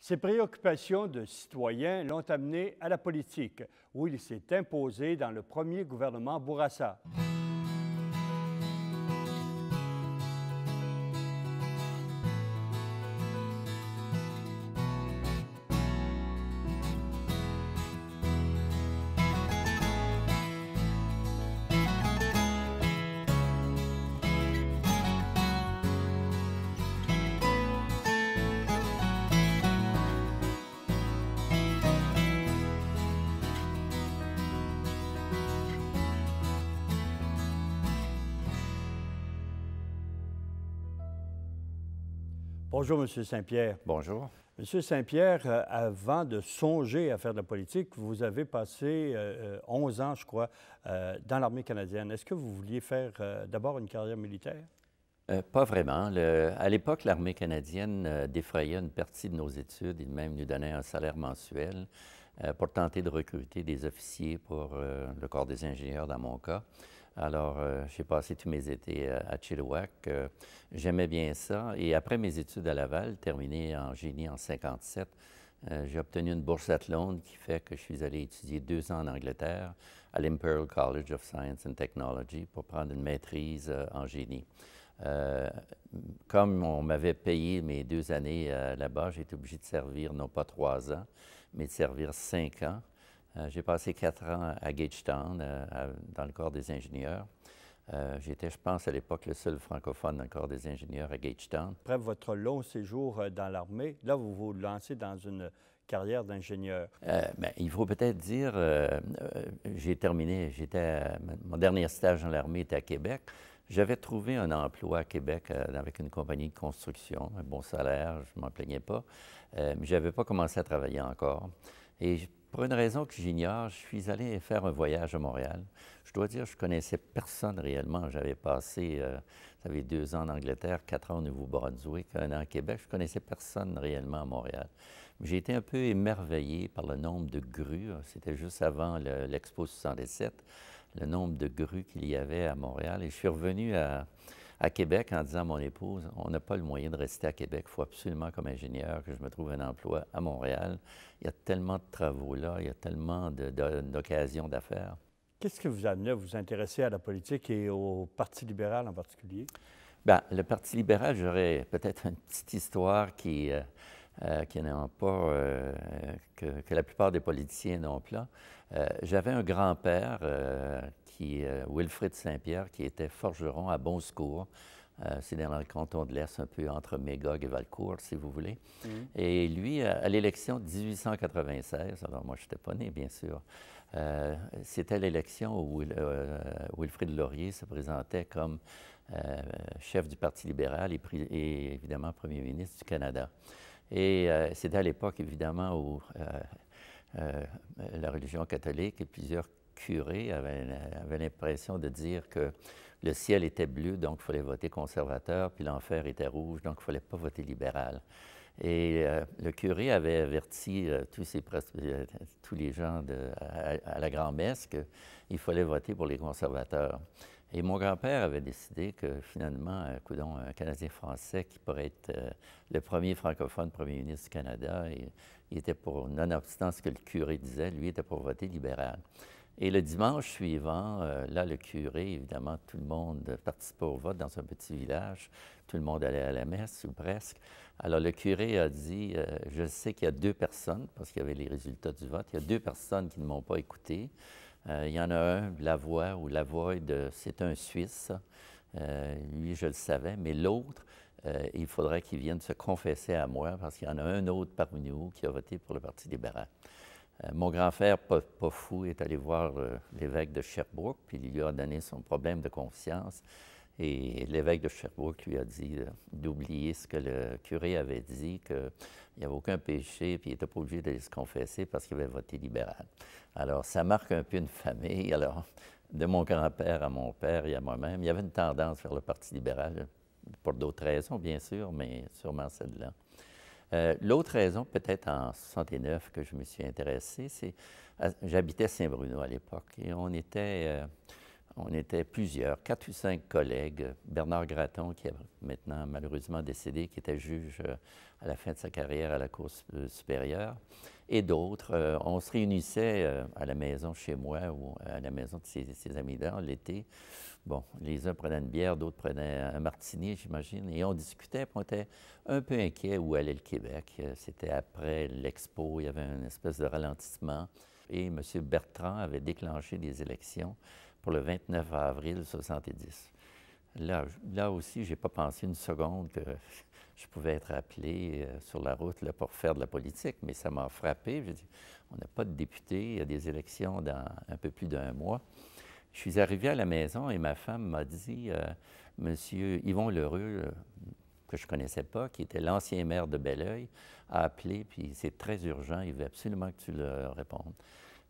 Ses préoccupations de citoyen l'ont amené à la politique, où il s'est imposé dans le premier gouvernement Bourassa. Bonjour, M. Saint-Pierre. Bonjour. M. Saint-Pierre, avant de songer à faire de la politique, vous avez passé 11 ans, je crois, dans l'armée canadienne. Est-ce que vous vouliez faire d'abord une carrière militaire? Pas vraiment. À l'époque, l'armée canadienne défrayait une partie de nos études et même nous donnait un salaire mensuel pour tenter de recruter des officiers pour le corps des ingénieurs dans mon cas. Alors, j'ai passé tous mes étés à Chilliwack. J'aimais bien ça. Et après mes études à Laval, terminées en génie en 1957, j'ai obtenu une bourse Athlone qui fait que je suis allé étudier 2 ans en Angleterre à l'Imperial College of Science and Technology pour prendre une maîtrise en génie. Comme on m'avait payé mes 2 années là-bas, j'ai été obligé de servir non pas 3 ans, mais de servir 5 ans. J'ai passé 4 ans à Gagetown, dans le corps des ingénieurs. J'étais, je pense, à l'époque, le seul francophone dans le corps des ingénieurs à Gagetown. Après votre long séjour dans l'armée, là, vous vous lancez dans une carrière d'ingénieur. Bien, il faut peut-être dire, j'ai terminé, mon dernier stage dans l'armée était à Québec. J'avais trouvé un emploi à Québec avec une compagnie de construction, un bon salaire, je ne m'en plaignais pas, mais je n'avais pas commencé à travailler encore. Et pour une raison que j'ignore, je suis allé faire un voyage à Montréal. Je dois dire, je ne connaissais personne réellement. J'avais passé, ça fait 2 ans en Angleterre, 4 ans au Nouveau-Brunswick, 1 an à Québec. Je ne connaissais personne réellement à Montréal. J'ai été un peu émerveillé par le nombre de grues. C'était juste avant l'Expo 77, le nombre de grues qu'il y avait à Montréal. Et je suis revenu à Québec en disant à mon épouse, on n'a pas le moyen de rester à Québec. Il faut absolument, comme ingénieur, que je me trouve un emploi à Montréal. Il y a tellement de travaux là, il y a tellement d'occasions d'affaires. Qu'est-ce que vous a amené à vous intéresser à la politique et au Parti libéral en particulier? Bien, le Parti libéral, j'aurais peut-être une petite histoire qui n'a pas, que la plupart des politiciens n'ont pas. J'avais un grand-père, Wilfrid Saint-Pierre, qui était forgeron à Bon-Secours. C'est dans le canton de l'Est, un peu entre Magog et Valcourt, si vous voulez. Et lui, à l'élection de 1896, alors moi, je n'étais pas né, bien sûr, c'était l'élection où Wilfrid Laurier se présentait comme chef du Parti libéral et évidemment premier ministre du Canada. Et c'était à l'époque, évidemment, où la religion catholique et plusieurs curés avaient l'impression de dire que le ciel était bleu, donc il fallait voter conservateur, puis l'enfer était rouge, donc il ne fallait pas voter libéral. Et le curé avait averti tous les gens à la grand-messe qu'il fallait voter pour les conservateurs. Et mon grand-père avait décidé que finalement, un Canadien français qui pourrait être le premier francophone premier ministre du Canada, il était pour, nonobstant ce que le curé disait, lui était pour voter libéral. Et le dimanche suivant, là, le curé, évidemment, tout le monde participait au vote dans un petit village. Tout le monde allait à la messe, ou presque. Alors, le curé a dit, je sais qu'il y a 2 personnes, parce qu'il y avait les résultats du vote, il y a 2 personnes qui ne m'ont pas écouté. Il y en a un, Lavoie, c'est un Suisse. Lui, je le savais, mais l'autre, il faudrait qu'il vienne se confesser à moi, parce qu'il y en a un autre parmi nous qui a voté pour le Parti libéral. Mon grand-père, pas fou, est allé voir l'évêque de Sherbrooke, puis il lui a donné son problème de conscience. Et l'évêque de Sherbrooke lui a dit d'oublier ce que le curé avait dit, qu'il n'y avait aucun péché, puis il n'était pas obligé d'aller se confesser parce qu'il avait voté libéral. Alors, ça marque un peu une famille. Alors, de mon grand-père à mon père et à moi-même, il y avait une tendance vers le Parti libéral, pour d'autres raisons, bien sûr, mais sûrement celle-là. L'autre raison, peut-être en 1969, que je me suis intéressé, c'est j'habitais Saint-Bruno à l'époque et on était on était plusieurs, 4 ou 5 collègues. Bernard Gratton, qui est maintenant malheureusement décédé, qui était juge à la fin de sa carrière à la Cour supérieure, et d'autres. On se réunissait à la maison chez moi ou à la maison de ses amis-là l'été. Bon, les uns prenaient une bière, d'autres prenaient un martini, j'imagine, et on discutait, puis on était un peu inquiets où allait le Québec. C'était après l'Expo, il y avait une espèce de ralentissement, et M. Bertrand avait déclenché des élections pour le 29 avril 1970. Là aussi, je n'ai pas pensé une seconde que je pouvais être appelé sur la route là, pour faire de la politique, mais ça m'a frappé. J'ai dit, on n'a pas de député, il y a des élections dans un peu plus d'1 mois. Je suis arrivé à la maison et ma femme m'a dit, Monsieur Yvon Lheureux, que je ne connaissais pas, qui était l'ancien maire de Belleuil, a appelé, puis c'est très urgent, il veut absolument que tu le répondes.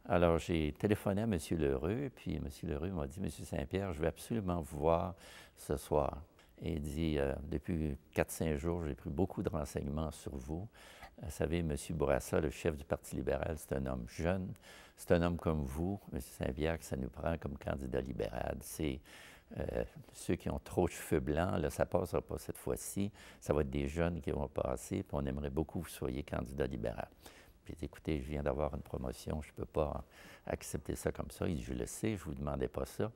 Alors, j'ai téléphoné à M. Lheureux, puis M. Lheureux m'a dit, M. Saint-Pierre, je veux absolument vous voir ce soir. Et il dit, depuis 4-5 jours, j'ai pris beaucoup de renseignements sur vous. Vous savez, M. Bourassa, le chef du Parti libéral, c'est un homme jeune. C'est un homme comme vous, M. Saint-Pierre, que ça nous prend comme candidat libéral. C'est ceux qui ont trop de cheveux blancs, là, ça ne passera pas cette fois-ci. Ça va être des jeunes qui vont passer, puis on aimerait beaucoup que vous soyez candidat libéral. Puis il dit, écoutez, je viens d'avoir une promotion, je ne peux pas accepter ça comme ça. Il dit, je le sais, je ne vous demandais pas ça.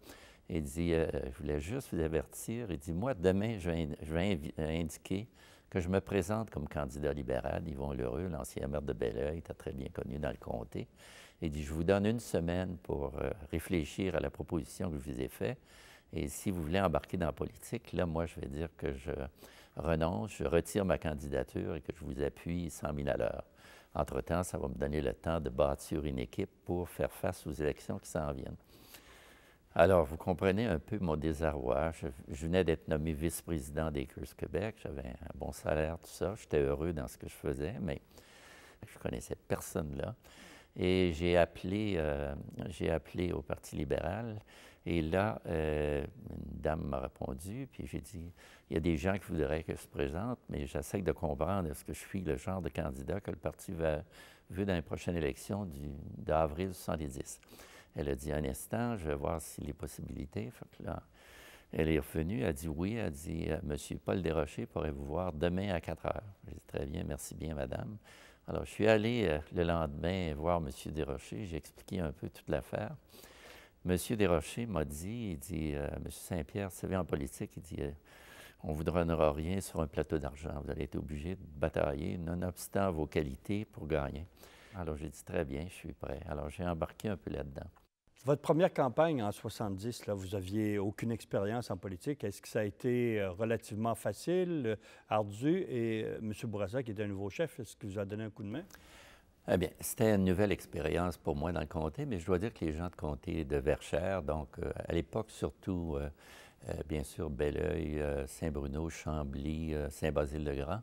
Il dit, je voulais juste vous avertir. Il dit, moi, demain, je vais indiquer que je me présente comme candidat libéral. Yvon Lheureux, l'ancien maire de Belleuil, était très bien connu dans le comté. Il dit, je vous donne 1 semaine pour réfléchir à la proposition que je vous ai faite. Et si vous voulez embarquer dans la politique, là, moi, je vais dire que je renonce, je retire ma candidature et que je vous appuie 100 000 à l'heure. Entre-temps, ça va me donner le temps de bâtir une équipe pour faire face aux élections qui s'en viennent. Alors, vous comprenez un peu mon désarroi. Je venais d'être nommé vice-président d'Acres Québec. J'avais un bon salaire, tout ça. J'étais heureux dans ce que je faisais, mais je ne connaissais personne là. Et j'ai appelé au Parti libéral. Et là, une dame m'a répondu, puis j'ai dit, il y a des gens qui voudraient que je se présente, mais j'essaie de comprendre est-ce que je suis le genre de candidat que le Parti veut dans les prochaines élections d'avril 1970. Elle a dit un instant, je vais voir s'il y a les possibilités. Fait que là, elle est revenue, elle a dit oui, elle a dit Monsieur Paul Desrochers pourrait vous voir demain à 4 heures. J'ai dit très bien, merci bien, madame. Alors, je suis allé le lendemain voir M. Desrochers, j'ai expliqué un peu toute l'affaire. M. Desrochers m'a dit, il dit M. Saint-Pierre, vous savez, en politique, il dit on ne vous donnera rien sur un plateau d'argent. Vous allez être obligé de batailler, nonobstant vos qualités, pour gagner. Alors, j'ai dit très bien, je suis prêt. Alors, j'ai embarqué un peu là-dedans. Votre première campagne en 70, là, vous n'aviez aucune expérience en politique. Est-ce que ça a été relativement facile, ardu? Et M. Bourassa, qui était un nouveau chef, est-ce qu'il vous a donné un coup de main? Eh bien, c'était une nouvelle expérience pour moi dans le comté, mais je dois dire que les gens de comté de Verchères, donc à l'époque surtout, bien sûr, Belleuil, Saint-Bruno, Chambly, Saint-Basile-le-Grand,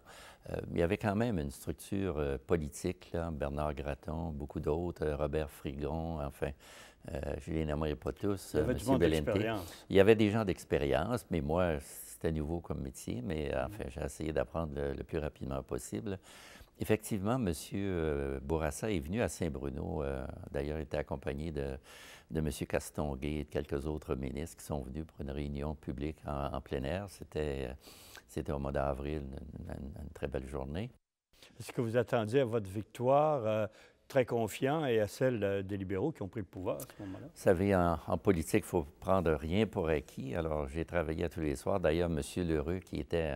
il y avait quand même une structure politique, là, Bernard Gratton, beaucoup d'autres, Robert Frigon, enfin, je ne les nommerai pas tous, Il y avait M. du monde Bellente. d'expérience. Il y avait des gens d'expérience, mais moi, c'était nouveau comme métier, mais enfin, j'ai essayé d'apprendre le plus rapidement possible. Effectivement, M. Bourassa est venu à Saint-Bruno. D'ailleurs, il était accompagné de M. Castonguay et de quelques autres ministres qui sont venus pour une réunion publique en plein air. C'était au mois d'avril, une très belle journée. Est-ce que vous attendiez à votre victoire très confiant et à celle des libéraux qui ont pris le pouvoir à ce moment-là? Vous savez, en politique, il ne faut prendre rien pour acquis. Alors, j'ai travaillé tous les soirs. D'ailleurs, M. Lheureux, qui était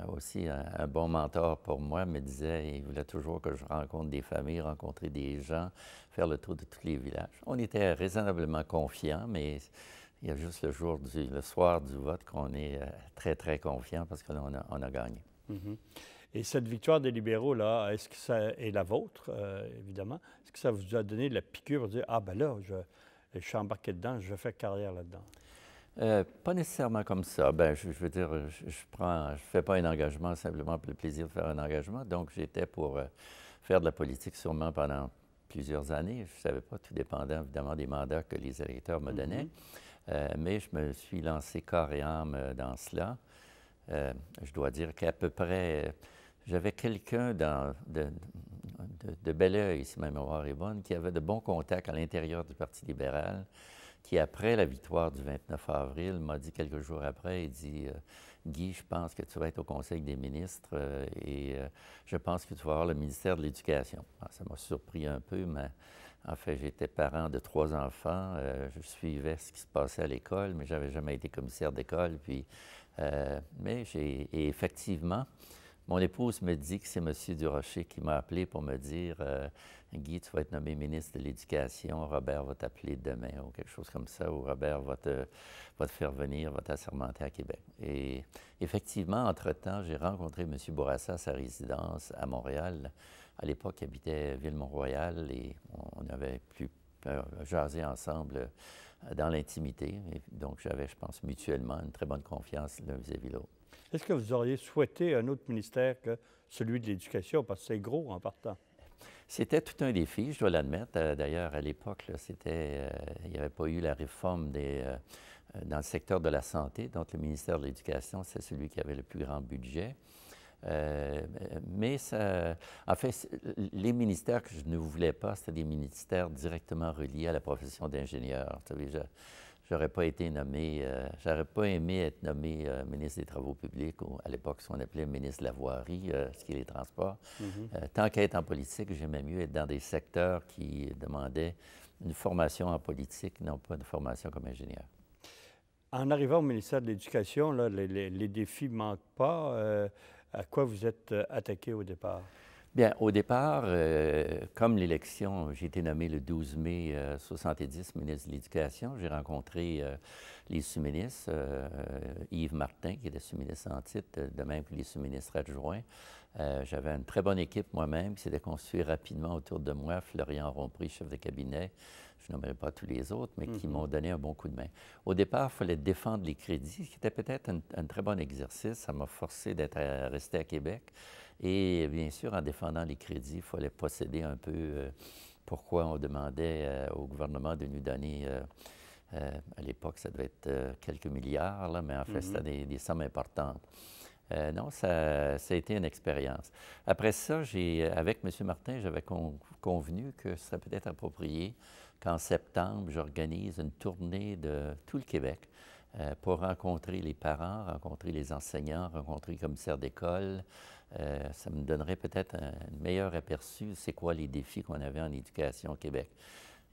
aussi un bon mentor pour moi, me disait, il voulait toujours que je rencontre des familles, rencontrer des gens, faire le tour de tous les villages. On était raisonnablement confiants, mais il y a juste le soir du vote qu'on est très, très confiant parce qu'on a gagné. Mm-hmm. Et cette victoire des libéraux, là, est-ce que ça est la vôtre, évidemment? Est-ce que ça vous a donné la piqûre pour dire, ah ben là, je suis embarqué dedans, je vais faire carrière là-dedans? Pas nécessairement comme ça. Ben, je veux dire, je fais pas un engagement simplement pour le plaisir de faire un engagement. Donc, j'étais pour faire de la politique sûrement pendant plusieurs années. Je ne savais pas, tout dépendant évidemment des mandats que les électeurs me donnaient. Mais je me suis lancé corps et âme dans cela. Je dois dire qu'à peu près, j'avais quelqu'un de Belleuil, si ma mémoire est bonne, qui avait de bons contacts à l'intérieur du Parti libéral, qui, après la victoire du 29 avril, m'a dit quelques jours après, il dit Guy, je pense que tu vas être au Conseil des ministres et je pense que tu vas avoir le ministère de l'Éducation. Ça m'a surpris un peu, mais en fait, j'étais parent de 3 enfants. Je suivais ce qui se passait à l'école, mais je n'avais jamais été commissaire d'école. Et effectivement, mon épouse me dit que c'est M. Durocher qui m'a appelé pour me dire Guy, tu vas être nommé ministre de l'Éducation, Robert va t'appeler demain ou quelque chose comme ça, ou Robert va te faire venir, va t'assermenter à Québec. Et effectivement, entre-temps, j'ai rencontré M. Bourassa à sa résidence à Montréal. À l'époque, il habitait Ville-Mont-Royal et on avait pu jaser ensemble dans l'intimité. Donc, j'avais, je pense, mutuellement une très bonne confiance l'un vis-à-vis l'autre. Est-ce que vous auriez souhaité un autre ministère que celui de l'Éducation, parce que c'est gros en partant? C'était tout un défi, je dois l'admettre. D'ailleurs, à l'époque, il n'y avait pas eu la réforme dans le secteur de la santé. Donc, le ministère de l'Éducation, c'est celui qui avait le plus grand budget. En fait, les ministères que je ne voulais pas, c'était des ministères directement reliés à la profession d'ingénieur. Vous savez, j'aurais pas été nommé, j'aurais pas aimé être nommé ministre des Travaux publics, ou à l'époque, ce qu'on appelait ministre de la Voirie, ce qui est les transports. Tant qu'à être en politique, j'aimais mieux être dans des secteurs qui demandaient une formation en politique, non pas une formation comme ingénieur. En arrivant au ministère de l'Éducation, là, les défis ne manquent pas. À quoi vous êtes attaqué au départ? Bien, au départ, comme l'élection, j'ai été nommé le 12 mai 70 ministre de l'Éducation. J'ai rencontré les sous-ministres, Yves Martin, qui était sous-ministre en titre, de même que les sous-ministres adjoints. J'avais une très bonne équipe moi-même qui s'était constituée rapidement autour de moi. Florian Romprey, chef de cabinet, je nommerai pas tous les autres, mais qui m'ont donné un bon coup de main. Au départ, il fallait défendre les crédits, ce qui était peut-être un très bon exercice. Ça m'a forcé à rester à Québec. Et bien sûr, en défendant les crédits, il fallait posséder un peu pourquoi on demandait au gouvernement de nous donner, à l'époque, ça devait être quelques milliards, là, mais en fait, c'était des sommes importantes. Non, ça a été une expérience. Après ça, avec M. Martin, j'avais convenu que ce serait peut-être approprié qu'en septembre, j'organise une tournée de tout le Québec pour rencontrer les parents, rencontrer les enseignants, rencontrer les commissaires d'école. Ça me donnerait peut-être un meilleur aperçu de c'est quoi les défis qu'on avait en éducation au Québec.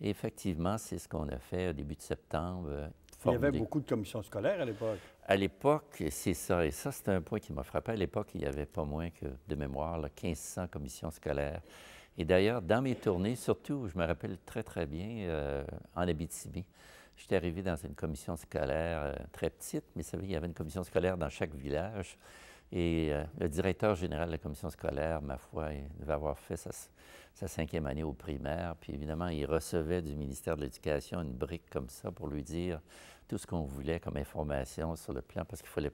Et effectivement, c'est ce qu'on a fait au début de septembre. Il y avait beaucoup de commissions scolaires à l'époque. À l'époque, c'est ça. Et ça, c'est un point qui m'a frappé. À l'époque, il n'y avait pas moins que, de mémoire, 1500 commissions scolaires. Et d'ailleurs, dans mes tournées, surtout, je me rappelle très, très bien, en Abitibi, j'étais arrivé dans une commission scolaire très petite, mais vous savez, il y avait une commission scolaire dans chaque village. Et le directeur général de la commission scolaire, ma foi, il devait avoir fait sa 5e année au primaire. Puis évidemment, il recevait du ministère de l'Éducation une brique comme ça pour lui dire tout ce qu'on voulait comme information sur le plan, parce qu'il fallait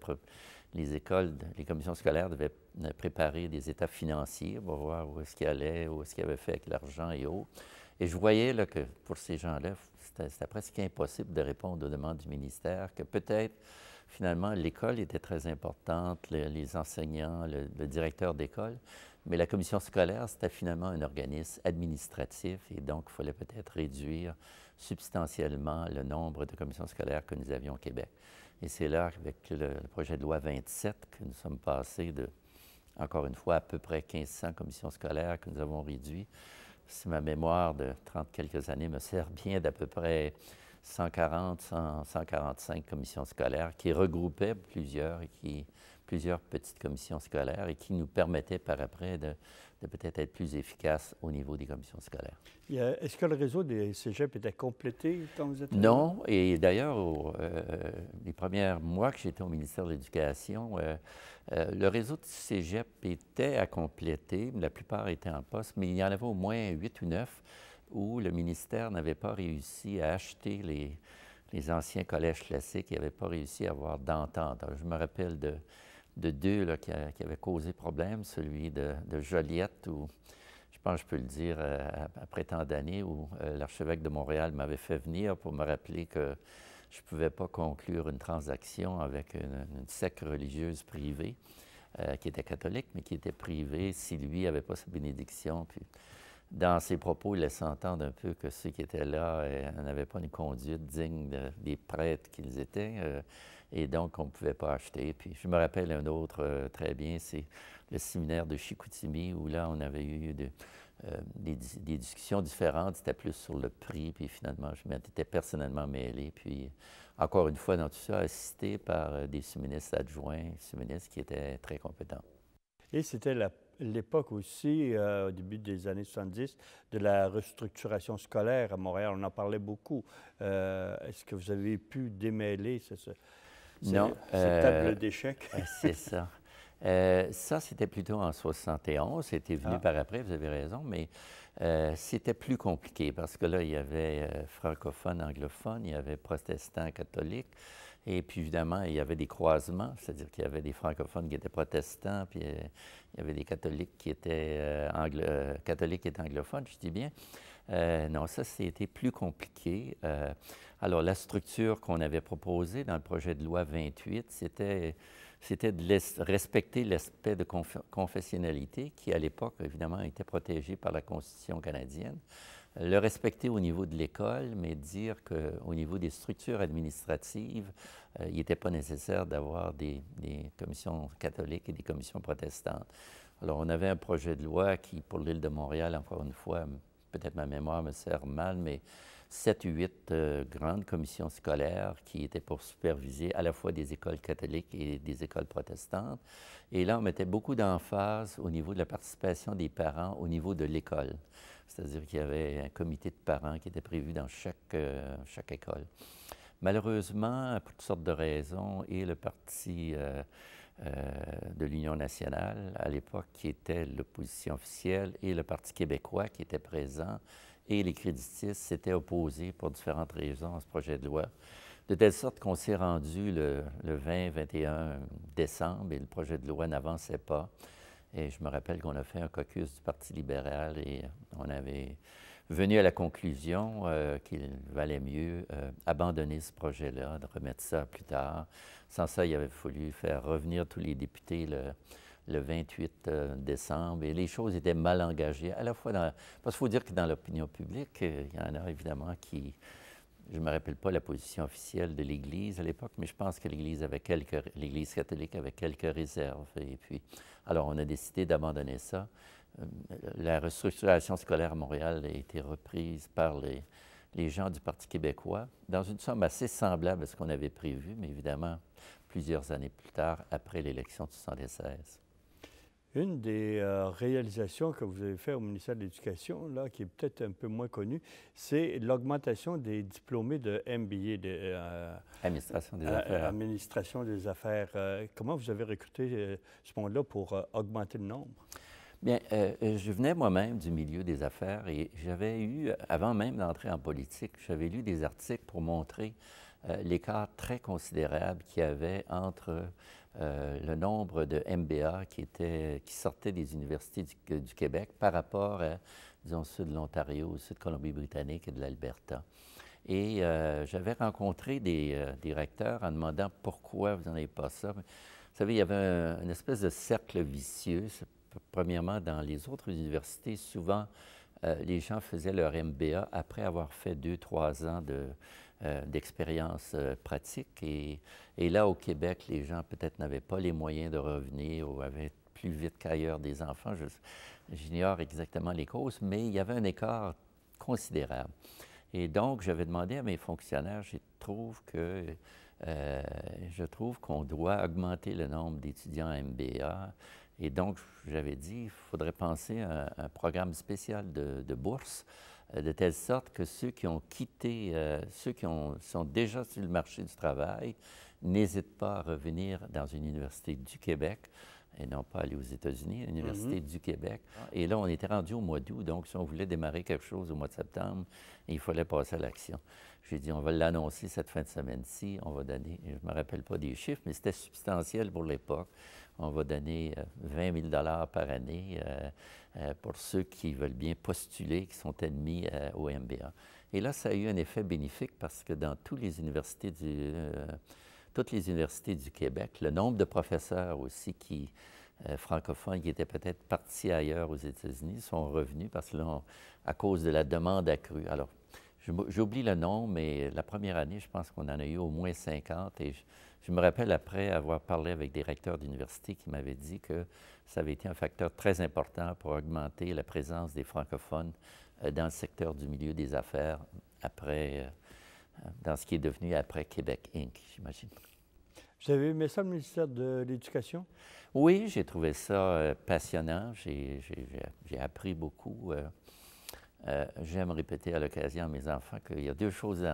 les écoles, les commissions scolaires devaient préparer des états financiers pour voir où est-ce qu'il allait, où est-ce qu'il avait fait avec l'argent et autres. Et je voyais là, que pour ces gens-là, c'était presque impossible de répondre aux demandes du ministère, que peut-être, finalement, l'école était très importante, les enseignants, le directeur d'école, mais la commission scolaire, c'était finalement un organisme administratif et donc il fallait peut-être réduire substantiellement le nombre de commissions scolaires que nous avions au Québec. Et c'est là, avec le projet de loi 27, que nous sommes passés de, encore une fois, à peu près 1500 commissions scolaires que nous avons réduit. Si ma mémoire de 30 quelques années me sert bien, d'à peu près 145 commissions scolaires qui regroupaient plusieurs petites commissions scolaires et qui nous permettaient par après de peut-être être plus efficaces au niveau des commissions scolaires. Est-ce que le réseau des cégeps était complété quand vous êtes là? Non, et d'ailleurs, les premiers mois que j'étais au ministère de l'Éducation, le réseau de cégep était à compléter, la plupart étaient en poste, mais il y en avait au moins 8 ou 9 où le ministère n'avait pas réussi à acheter les anciens collèges classiques, il n'avait pas réussi à avoir d'entente. Je me rappelle de deux là, qui avaient causé problème, celui de Joliette, où je pense que je peux le dire après tant d'années, où l'archevêque de Montréal m'avait fait venir pour me rappeler que je ne pouvais pas conclure une transaction avec une secte religieuse privée, qui était catholique, mais qui était privée si lui n'avait pas sa bénédiction. Puis, dans ses propos, il laissait entendre un peu que ceux qui étaient là n'avaient pas une conduite digne des prêtres qu'ils étaient, et donc on ne pouvait pas acheter. Puis je me rappelle un autre très bien, c'est le séminaire de Chicoutimi, où là, on avait eu des discussions différentes. C'était plus sur le prix, puis finalement, je m'étais personnellement mêlé. Puis, encore une fois, dans tout ça, assisté par des sous-ministres adjoints, sous-ministres qui étaient très compétents. Et c'était l'époque aussi, au début des années 70, de la restructuration scolaire à Montréal. On en parlait beaucoup. Est-ce que vous avez pu démêler Non, cette table d'échecs? c'est ça. Ça, c'était plutôt en 71. C'était venu par après, vous avez raison, mais c'était plus compliqué parce que là, il y avait francophones, anglophones, il y avait protestants, catholiques. Et puis, évidemment, il y avait des croisements, c'est-à-dire qu'il y avait des francophones qui étaient protestants, puis il y avait des catholiques qui étaient catholiques et anglophones, je dis bien. Non, ça, c'était plus compliqué. Alors, la structure qu'on avait proposée dans le projet de loi 28, c'était de respecter l'aspect de confessionnalité qui, à l'époque, évidemment, était protégé par la Constitution canadienne. Le respecter au niveau de l'école, mais dire qu'au niveau des structures administratives, il n'était pas nécessaire d'avoir des commissions catholiques et des commissions protestantes. Alors, on avait un projet de loi qui, pour l'île de Montréal, encore une fois, peut-être ma mémoire me sert mal, mais 7 ou 8 grandes commissions scolaires qui étaient pour superviser à la fois des écoles catholiques et des écoles protestantes. Et là, on mettait beaucoup d'emphase au niveau de la participation des parents au niveau de l'école. C'est-à-dire qu'il y avait un comité de parents qui était prévu dans chaque école. Malheureusement, pour toutes sortes de raisons, et le parti de l'Union nationale, à l'époque, qui était l'opposition officielle, et le Parti québécois qui était présent, et les créditistes s'étaient opposés pour différentes raisons à ce projet de loi, de telle sorte qu'on s'est rendu le 20-21 décembre et le projet de loi n'avançait pas. Et je me rappelle qu'on a fait un caucus du Parti libéral et on avait venu à la conclusion qu'il valait mieux abandonner ce projet-là, de remettre ça plus tard. Sans ça, il avait fallu faire revenir tous les députés le 28 décembre, et les choses étaient mal engagées, à la fois parce qu'il faut dire que dans l'opinion publique, il y en a évidemment qui... Je ne me rappelle pas la position officielle de l'Église à l'époque, mais je pense que l'Église catholique avait quelques réserves. Et puis, alors, on a décidé d'abandonner ça. La restructuration scolaire à Montréal a été reprise par les gens du Parti québécois, dans une somme assez semblable à ce qu'on avait prévu, mais évidemment, plusieurs années plus tard, après l'élection de 1976. Une des réalisations que vous avez faites au ministère de l'Éducation, là, qui est peut-être un peu moins connue, c'est l'augmentation des diplômés de MBA, Administration des affaires. Administration des affaires. Comment vous avez recruté ce monde-là pour augmenter le nombre? Bien, je venais moi-même du milieu des affaires et j'avais eu, avant même d'entrer en politique, j'avais lu des articles pour montrer l'écart très considérable qu'il y avait entre le nombre de MBA qui sortaient des universités du Québec par rapport à, disons, ceux de l'Ontario, ceux de Colombie-Britannique et de l'Alberta. Et j'avais rencontré des recteurs en demandant pourquoi vous n'en avez pas ça. Vous savez, il y avait une espèce de cercle vicieux. Premièrement, dans les autres universités, souvent, les gens faisaient leur MBA après avoir fait 2-3 ans d'expérience pratique. Et là, au Québec, les gens peut-être n'avaient pas les moyens de revenir ou avaient plus vite qu'ailleurs des enfants. J'ignore exactement les causes, mais il y avait un écart considérable. Et donc, j'avais demandé à mes fonctionnaires, je trouve qu'on doit augmenter le nombre d'étudiants à MBA. Et donc, j'avais dit, il faudrait penser à un programme spécial de bourse, de telle sorte que ceux qui ont quitté, sont déjà sur le marché du travail, n'hésitent pas à revenir dans une université du Québec et non pas aller aux États-Unis, l'Université du Québec. Et là, on était rendu au mois d'août, donc si on voulait démarrer quelque chose au mois de septembre, il fallait passer à l'action. J'ai dit, on va l'annoncer cette fin de semaine-ci, on va donner, je ne me rappelle pas des chiffres, mais c'était substantiel pour l'époque. On va donner 20 000 par année pour ceux qui veulent bien postuler, qui sont admis au MBA. Et là, ça a eu un effet bénéfique parce que dans toutes les universités du Québec, le nombre de professeurs aussi qui francophones qui étaient peut-être partis ailleurs aux États-Unis sont revenus parce que là, à cause de la demande accrue. Alors, j'oublie le nom, mais la première année, je pense qu'on en a eu au moins 50. Et je me rappelle après avoir parlé avec des recteurs d'université qui m'avaient dit que ça avait été un facteur très important pour augmenter la présence des francophones dans le secteur du milieu des affaires après, dans ce qui est devenu après Québec Inc., j'imagine. Vous avez aimé ça, le ministère de l'Éducation? Oui, j'ai trouvé ça passionnant. J'ai appris beaucoup. J'aime répéter à l'occasion à mes enfants qu'il y a deux choses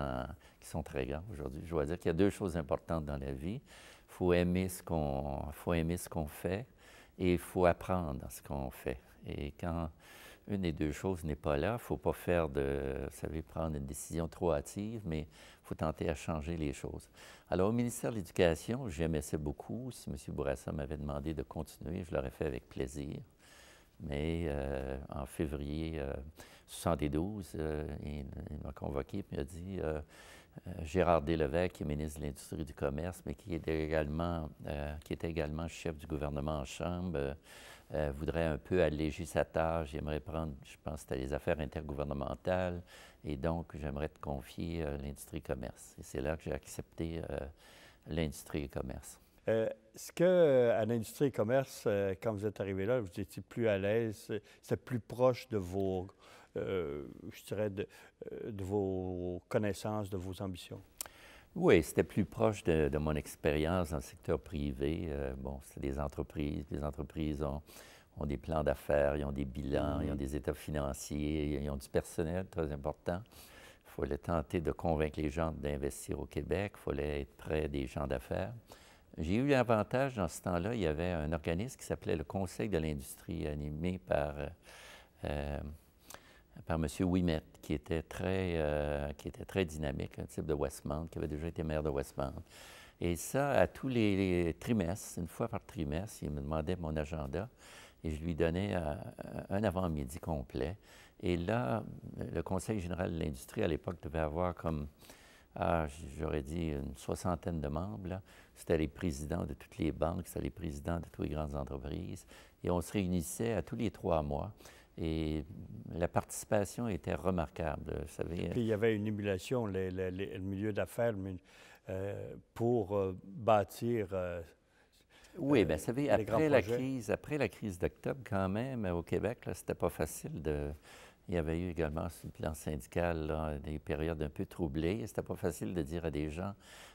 qui sont très grandes aujourd'hui. Je dois dire qu'il y a deux choses importantes dans la vie. Il faut aimer ce qu'on fait et il faut apprendre dans ce qu'on fait. Et quand une des deux choses n'est pas là, il ne faut pas faire vous savez, prendre une décision trop hâtive, mais il faut tenter à changer les choses. Alors, au ministère de l'Éducation, j'aimais ça beaucoup. Si M. Bourassa m'avait demandé de continuer, je l'aurais fait avec plaisir. Mais en février 1972, il m'a convoqué et il m'a dit Gérard Deslevesque, qui est ministre de l'Industrie et du Commerce, mais qui était également chef du gouvernement en chambre, voudrait un peu alléger sa tâche. J'aimerais prendre, je pense que c'était les affaires intergouvernementales, et donc j'aimerais te confier l'industrie et commerce. Et c'est là que j'ai accepté l'industrie et commerce. Est-ce qu'à l'industrie et commerce, quand vous êtes arrivé là, vous étiez plus à l'aise, c'était plus proche de vos, je dirais, de vos connaissances, de vos ambitions? Oui, c'était plus proche de mon expérience dans le secteur privé. Bon, c'est des entreprises. Les entreprises ont des plans d'affaires, ils ont des bilans, ils ont des états financiers, ils ont du personnel très important. Il fallait tenter de convaincre les gens d'investir au Québec, il fallait être près des gens d'affaires. J'ai eu l'avantage, dans ce temps-là, il y avait un organisme qui s'appelait le Conseil de l'industrie, animé par M. Ouimet, qui était très dynamique, un type de Westmount, qui avait déjà été maire de Westmount. Et ça, à tous les trimestres, une fois par trimestre, il me demandait mon agenda et je lui donnais un avant-midi complet. Et là, le Conseil général de l'industrie, à l'époque, devait avoir comme, j'aurais dit, une soixantaine de membres. C'était les présidents de toutes les banques, c'était les présidents de toutes les grandes entreprises. Et on se réunissait à tous les 3 mois. Et la participation était remarquable, vous savez. Puis il y avait une émulation, le milieu d'affaires, pour bâtir oui, bien, vous savez, après la crise d'octobre, quand même, au Québec, c'était pas facile de... Il y avait eu également, sur le plan syndical, là, des périodes un peu troublées. C'était pas facile de dire à des gens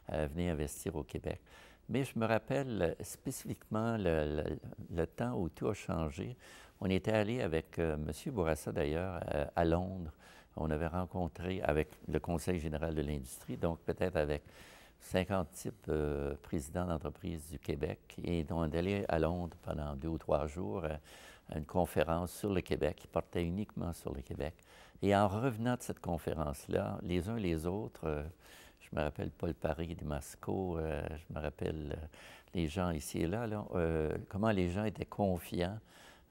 venez investir au Québec. Mais je me rappelle spécifiquement le temps où tout a changé. On était allé avec M. Bourassa, d'ailleurs, à Londres. On avait rencontré avec le Conseil général de l'industrie, donc peut-être avec 50 types présidents d'entreprises du Québec. Et on est allé à Londres pendant 2 ou 3 jours à une conférence sur le Québec, qui portait uniquement sur le Québec. Et en revenant de cette conférence-là, les uns les autres, je me rappelle Paul Paré de Masco, je me rappelle les gens ici et là, comment les gens étaient confiants.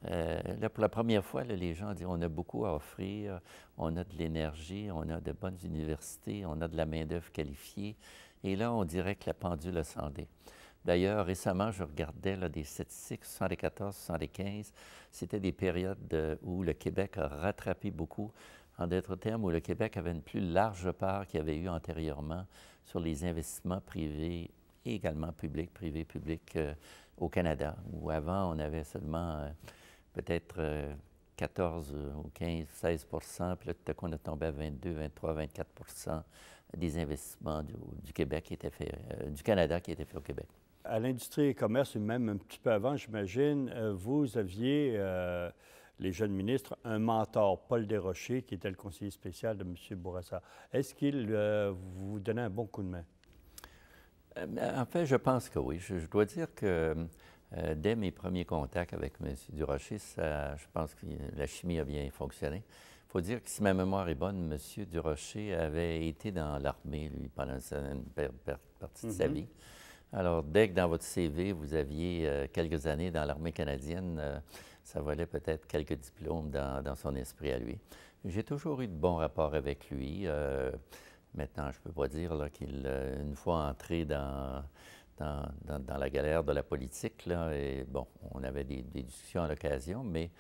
Là, pour la première fois, là, les gens disent on a beaucoup à offrir, on a de l'énergie, on a de bonnes universités, on a de la main-d'œuvre qualifiée. Et là, on dirait que la pendule a scindé. D'ailleurs, récemment, je regardais là, des statistiques, 74, 75. C'était des périodes où le Québec a rattrapé beaucoup. En d'autres termes, où le Québec avait une plus large part qu'il y avait eu antérieurement sur les investissements privés et également publics, privés, publics au Canada, où avant, on avait seulement peut-être 14 ou 15, 16 puis là, tout à coup, on est tombé à 22, 23, 24 des investissements du Québec qui étaient faits, du Canada qui étaient faits au Québec. À l'industrie et commerce, et même un petit peu avant, j'imagine, vous aviez, les jeunes ministres, un mentor, Paul Desrochers, qui était le conseiller spécial de M. Bourassa. Est-ce qu'il vous donnait un bon coup de main? En fait, je pense que oui. Je dois dire que dès mes premiers contacts avec M. Desrochers, je pense que la chimie a bien fonctionné. Il faut dire que si ma mémoire est bonne, M. Desrochers avait été dans l'armée, lui, pendant une partie de sa vie. Alors, dès que dans votre CV, vous aviez quelques années dans l'armée canadienne, ça valait peut-être quelques diplômes dans son esprit à lui. J'ai toujours eu de bons rapports avec lui. Maintenant, je ne peux pas dire qu'il, une fois entré dans dans la galère de la politique, là, et bon, on avait des discussions à l'occasion, mais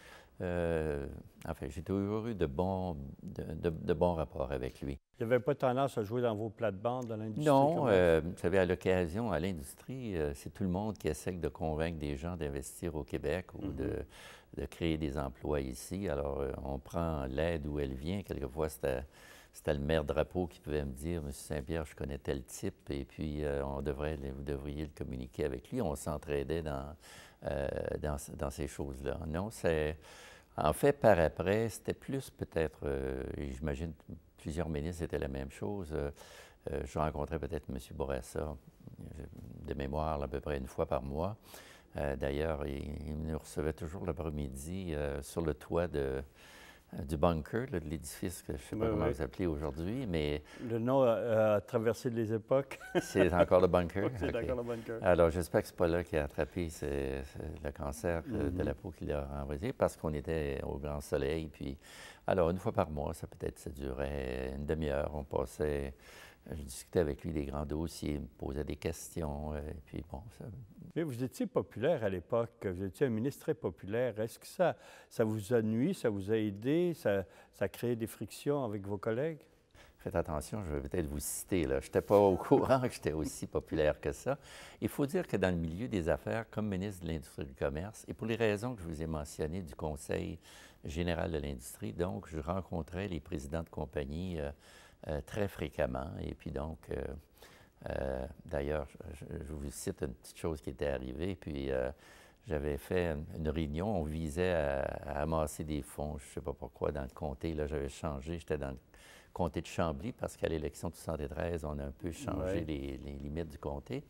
enfin, j'ai toujours eu de bons rapports avec lui. Il n'y avait pas tendance à jouer dans vos plates-bandes dans l'industrie Non, commerce? vous savez, à l'occasion, à l'industrie, c'est tout le monde qui essaie de convaincre des gens d'investir au Québec ou de créer des emplois ici. Alors, on prend l'aide où elle vient. Quelquefois, c'était le maire Drapeau qui pouvait me dire, Monsieur Saint-Pierre, je connais tel type, et puis vous devriez le communiquer avec lui. On s'entraidait dans ces choses-là. Non, en fait, par après, c'était plus peut-être, j'imagine plusieurs ministres étaient la même chose. Je rencontrais peut-être M. Bourassa, de mémoire, à peu près une fois par mois. D'ailleurs, il nous recevait toujours l'après-midi sur le toit du bunker, là, de l'édifice que je ne sais pas comment vous appelez aujourd'hui, mais... Le nom a traversé les époques. C'est encore le bunker? C'est Okay. encore le bunker. Alors, j'espère que ce n'est pas là qu'il a attrapé le cancer de la peau qu'il a envoyé, parce qu'on était au grand soleil. Puis, alors, une fois par mois, ça durait une demi-heure. On passait... Je discutais avec lui des grands dossiers, il me posait des questions, et puis bon... Mais vous étiez populaire à l'époque, vous étiez un ministre très populaire. Est-ce que ça vous a nui, ça vous a aidé, ça a créé des frictions avec vos collègues? Faites attention, je vais peut-être vous citer, là. Je n'étais pas au courant que j'étais aussi populaire que ça. Il faut dire que dans le milieu des affaires, comme ministre de l'Industrie et du Commerce, et pour les raisons que je vous ai mentionnées du Conseil général de l'industrie, donc, je rencontrais les présidents de compagnie très fréquemment. Et puis donc, d'ailleurs, je vous cite une petite chose qui était arrivée. Puis j'avais fait une réunion, on visait à amasser des fonds, je ne sais pas pourquoi, dans le comté. Là, j'avais changé, j'étais dans le comté de Chambly, parce qu'à l'élection de 1973, on a un peu changé les limites du comté.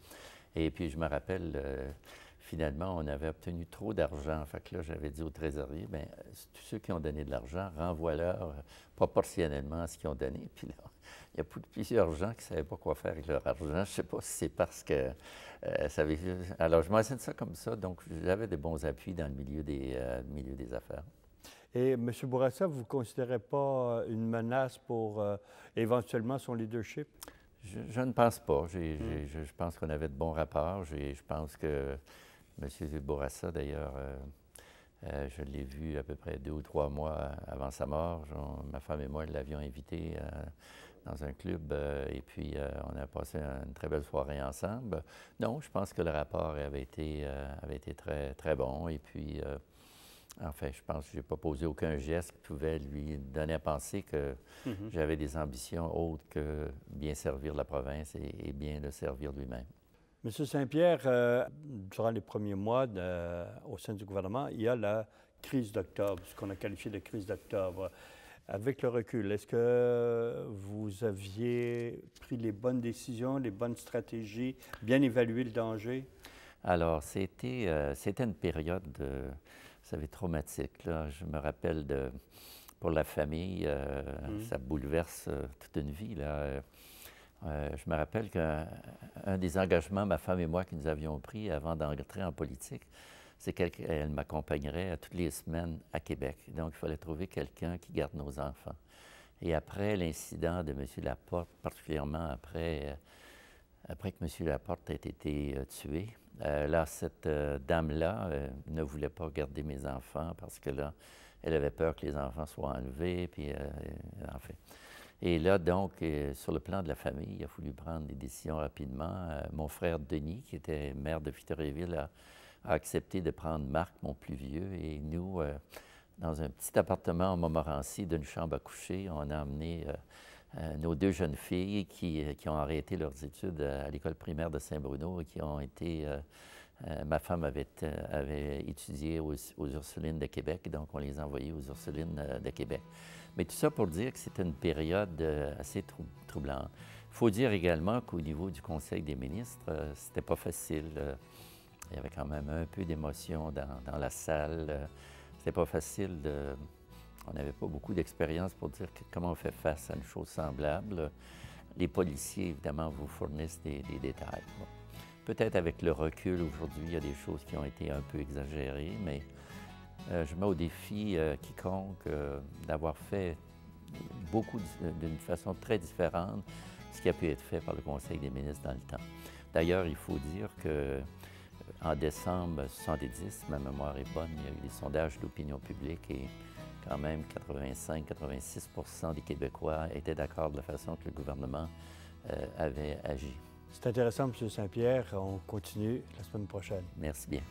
Et puis, je me rappelle, finalement, on avait obtenu trop d'argent. Fait que là, j'avais dit au trésorier, bien, tous ceux qui ont donné de l'argent, renvoie-leur proportionnellement à ce qu'ils ont donné. Puis là, il y a plusieurs gens qui ne savaient pas quoi faire avec leur argent. Je ne sais pas si c'est parce que ça avait... Alors, je m'enseigne ça comme ça. Donc, j'avais de bons appuis dans le milieu des affaires. Et M. Bourassa, vous ne considérez pas une menace pour éventuellement son leadership? Je ne pense pas. Je pense qu'on avait de bons rapports. Je pense que M. Bourassa, d'ailleurs, je l'ai vu à peu près 2 ou 3 mois avant sa mort. Ma femme et moi l'avions invité dans un club et puis on a passé une très belle soirée ensemble. Non, je pense que le rapport avait été très, très bon. Et puis, enfin, je pense que je n'ai pas posé aucun geste qui pouvait lui donner à penser que j'avais des ambitions autres que bien servir la province et bien le servir lui-même. Monsieur Saint-Pierre, durant les premiers mois au sein du gouvernement, il y a la crise d'octobre, ce qu'on a qualifié de crise d'octobre. Avec le recul, est-ce que vous aviez pris les bonnes décisions, les bonnes stratégies, bien évalué le danger? Alors, c'était une période, vous savez, traumatique, là. Je me rappelle pour la famille, ça bouleverse toute une vie, là. Je me rappelle qu'un des engagements, ma femme et moi, que nous avions pris avant d'entrer en politique, c'est qu'elle m'accompagnerait toutes les semaines à Québec. Donc, il fallait trouver quelqu'un qui garde nos enfants. Et après l'incident de M. Laporte, particulièrement après que M. Laporte ait été tué, là, cette dame-là ne voulait pas garder mes enfants parce que là, elle avait peur que les enfants soient enlevés, puis en fait... Et là, donc, sur le plan de la famille, il a fallu prendre des décisions rapidement. Mon frère Denis, qui était maire de Victoriaville, a accepté de prendre Marc, mon plus vieux, et nous, dans un petit appartement en Montmorency, d'une chambre à coucher, on a emmené nos 2 jeunes filles qui ont arrêté leurs études à l'école primaire de Saint-Bruno et qui ont été... ma femme avait étudié aux Ursulines de Québec, donc on les a envoyés aux Ursulines de Québec. Mais tout ça pour dire que c'était une période assez troublante. Il faut dire également qu'au niveau du Conseil des ministres, c'était pas facile. Il y avait quand même un peu d'émotion dans la salle. C'était pas facile on n'avait pas beaucoup d'expérience pour dire comment on fait face à une chose semblable. Les policiers, évidemment, vous fournissent des détails. Bon. Peut-être avec le recul aujourd'hui, il y a des choses qui ont été un peu exagérées, mais je mets au défi quiconque d'avoir fait beaucoup d'une façon très différente ce qui a pu être fait par le Conseil des ministres dans le temps. D'ailleurs, il faut dire que en décembre 70, ma mémoire est bonne, il y a eu des sondages d'opinion publique et quand même 85-86% des Québécois étaient d'accord de la façon que le gouvernement avait agi. C'est intéressant, M. Saint-Pierre. On continue la semaine prochaine. Merci bien.